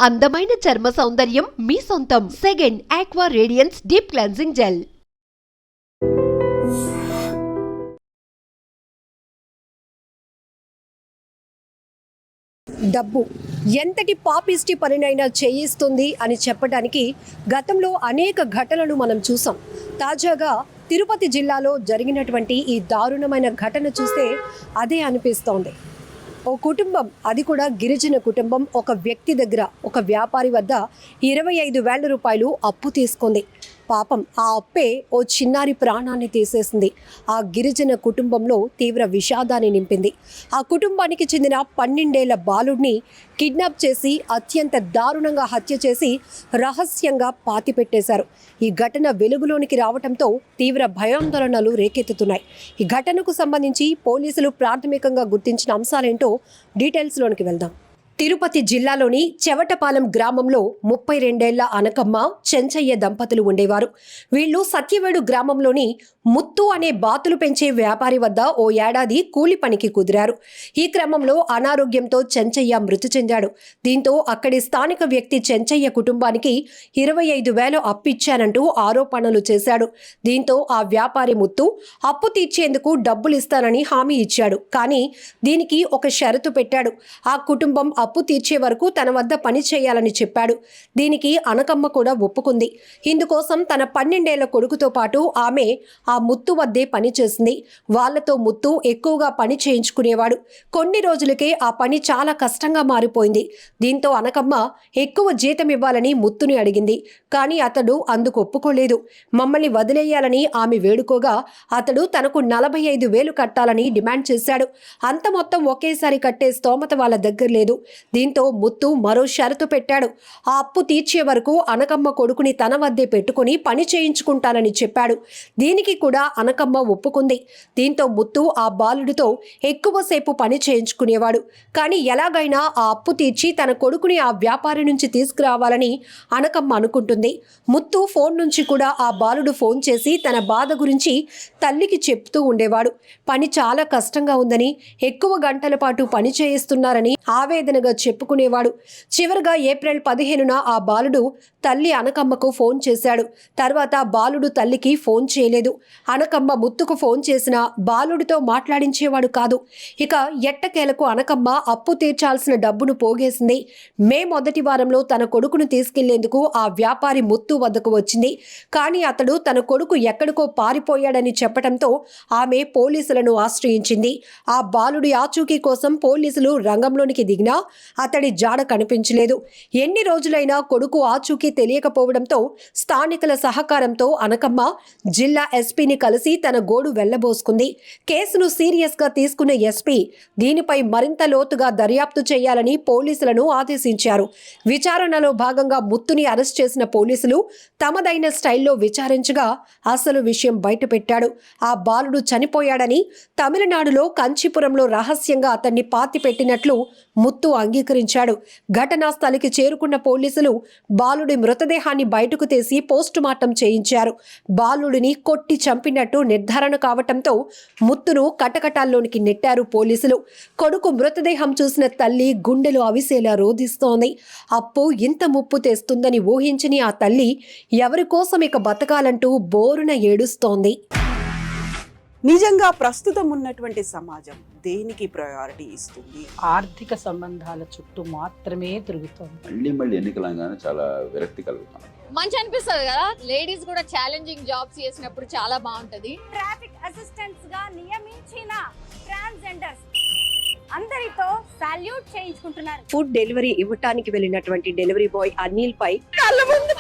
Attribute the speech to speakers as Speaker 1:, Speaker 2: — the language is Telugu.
Speaker 1: అందమైన చర్మ సౌందర్యం మీ సొంతం. Second aqua radiance deep cleansing gel.
Speaker 2: డబ్బు ఎంతటి పాపిస్టి పనినైనా చేయిస్తుంది అని చెప్పడానికి గతంలో అనేక ఘటనలు మనం చూసాం. తాజాగా తిరుపతి జిల్లాలో జరిగినటువంటి ఈ దారుణమైన ఘటన చూస్తే అదే అనిపిస్తోంది. ఓ కుటుంబం, అది కూడా గిరిజన కుటుంబం, ఒక వ్యక్తి దగ్గర, ఒక వ్యాపారి వద్ద 25,000 రూపాయలు అప్పు తీసుకుంది. పాపం ఆ అప్పే ఓ చిన్నారి ప్రాణాన్ని తీసేసింది. ఆ గిరిజన కుటుంబంలో తీవ్ర విషాదాన్ని నింపింది. ఆ కుటుంబానికి చెందిన 12 ఏళ్ల బాలుడిని కిడ్నాప్ చేసి అత్యంత దారుణంగా హత్య చేసి రహస్యంగా పాతిపెట్టేశారు. ఈ ఘటన వెలుగులోనికి రావడంతో తీవ్ర భయాందోళనలు రేకెత్తుతున్నాయి. ఈ ఘటనకు సంబంధించి పోలీసులు ప్రాథమికంగా గుర్తించిన అంశాలేంటో డీటెయిల్స్లోనికి వెళ్దాం. తిరుపతి జిల్లాలోని చెవటపాలెం గ్రామంలో 32 ఏళ్ల అనకమ్మ, చెంచయ్య దంపతులు ఉండేవారు. వీళ్ళు సత్యవేడు గ్రామంలోని ముత్తు అనే బాతులు పెంచే వ్యాపారి వద్ద ఓ ఏడాది కూలి పనికి కుదిరారు. ఈ క్రమంలో అనారోగ్యంతో చెంచయ్య మృతి చెందాడు. దీంతో అక్కడి స్థానిక వ్యక్తి చెంచయ్య కుటుంబానికి 25,000 అప్పిచ్చానంటూ ఆరోపణలు చేశాడు. దీంతో ఆ వ్యాపారి ముత్తు అప్పు తీర్చేందుకు డబ్బులు ఇస్తానని హామీ ఇచ్చాడు. కానీ దీనికి ఒక షరతు పెట్టాడు. ఆ కుటుంబం అప్పు తీర్చే వరకు తన వద్ద పని చేయాలని చెప్పాడు. దీనికి అనకమ్మ కూడా ఒప్పుకుంది. ఇందుకోసం తన 12 ఏళ్ల కొడుకుతో పాటు ఆమె ఆ ముత్తు వద్దే పని చేసింది. వాళ్లతో ముత్తు ఎక్కువగా పని చేయించుకునేవాడు. కొన్ని రోజులకే ఆ పని చాలా కష్టంగా మారిపోయింది. దీంతో అనకమ్మ ఎక్కువ జీతం ఇవ్వాలని ముత్తుని అడిగింది. కానీ అతడు అందుకు ఒప్పుకోలేదు. మమ్మల్ని వదిలేయాలని ఆమె వేడుకోగా అతడు తనకు 45,000 కట్టాలని డిమాండ్ చేశాడు. అంత మొత్తం ఒకేసారి కట్టే స్తోమత వాళ్ళ దగ్గర లేదు. దీంతో ముత్తు మరో షరతు పెట్టాడు. ఆ అప్పు తీర్చే వరకు అనకమ్మ కొడుకుని తన వద్దే పెట్టుకుని పని చేయించుకుంటానని చెప్పాడు. దీనికి కూడా అనకమ్మ ఒప్పుకుంది. దీంతో ముత్తు ఆ బాలుడితో ఎక్కువసేపు పని చేయించుకునేవాడు. కానీ ఎలాగైనా ఆ అప్పు తీర్చి తన కొడుకుని ఆ వ్యాపారి నుంచి తీసుకురావాలని అనకమ్మ అనుకుంటుంది. ముత్తు ఫోన్ నుంచి కూడా ఆ బాలుడు ఫోన్ చేసి తన బాధ గురించి తల్లికి చెప్తూ ఉండేవాడు. పని చాలా కష్టంగా ఉందని, ఎక్కువ గంటల పాటు పని చేయిస్తున్నారని ఆవేదనగా చెప్పుకునేవాడు. చివరిగా ఏప్రిల్ 15న ఆ బాలుడు తల్లి అనకమ్మకు ఫోన్ చేశాడు. తర్వాత బాలుడు తల్లికి ఫోన్ చేయలేదు. అనకమ్మ ముత్తుకు ఫోన్ చేసినా బాలుడితో మాట్లాడించేవాడు కాదు. ఇక ఎట్టకేలకు అనకమ్మ అప్పు తీర్చాల్సిన డబ్బును పోగేసింది. మే మొదటి వారంలో తన కొడుకును తీసుకెళ్లేందుకు ఆ వ్యాపారి ముత్తు వద్దకు వచ్చింది. కానీ అతడు తన కొడుకు ఎక్కడికో పారిపోయాడని చెప్పడంతో ఆమె పోలీసులను ఆశ్రయించింది. ఆ బాలుడి ఆచూకీ కోసం పోలీసులు రంగంలోనికి దిగినా అతడి జాడ కనిపించలేదు. ఎన్ని రోజులైనా కొడుకు ఆచూకీ తెలియకపోవడంతో స్థానికుల సహకారంతో అనకమ్మ జిల్లా ఎస్పీని కలిసి తన గోడు వెళ్లబోసుకుంది. కేసును సీరియస్ గా తీసుకున్న ఎస్పీ దీనిపై మరింత లోతుగా దర్యాప్తు చేయాలని పోలీసులను ఆదేశించారు. విచారణలో భాగంగా ముత్తుని అరెస్ట్ చేసిన పోలీసులు తమదైన స్టైల్లో విచారించగా అసలు విషయం బయటపెట్టాడు. ఆ బాలుడు చనిపోయాడని, తమిళనాడులో కంచీపురంలో రహస్యంగా అతన్ని పాతిపెట్టినట్లు ముత్తు అంగీకరించాడు. ఘటనా స్థలికి చేరుకున్న పోలీసులు బాలుడి మృతదేహాన్ని బయటకు తీసి పోస్టుమార్టం చేయించారు. బాలుడిని కొట్టి చంపినట్టు నిర్ధారణ కావటంతో ముత్తును కటకటాల్లోనికి నెట్టారు పోలీసులు. కొడుకు మృతదేహం చూసిన తల్లి గుండెలు అవిసేలా రోధిస్తోంది. అప్పు ఇంత ముప్పు తెస్తుందని ఊహించని ఆ తల్లి ఎవరి కోసం ఇక బతకాలంటూ బోరున ఏడుస్తోంది.
Speaker 3: నిజంగా ప్రస్తుతం ఉన్నటువంటి సమాజం దేనికి ప్రయారిటీ ఇస్తుంది?
Speaker 4: ఆర్థిక సంబంధాల చుట్టూ మాత్రమే తిరుగుతుంది.
Speaker 5: మళ్ళీ ఎన్నికలంగానే చాలా విరక్తి కలుగుతాను.
Speaker 6: మంచి అనిపిస్తుంది కదా, లేడీస్ కూడా ఛాలెంజింగ్ జాబ్స్ చేసినప్పుడు చాలా బాగుంటది.
Speaker 7: ట్రాఫిక్ అసిస్టెంట్స్ గా నియమించిన ట్రాన్స్జెండర్స్ అందరితో సాల్యూట్ చేయించుకుంటున్నారు.
Speaker 2: ఫుడ్ డెలివరీ ఇవ్వటానికి వెళ్ళినటువంటి డెలివరీ బాయ్ అనిల్ పై కళ్ళ ముందు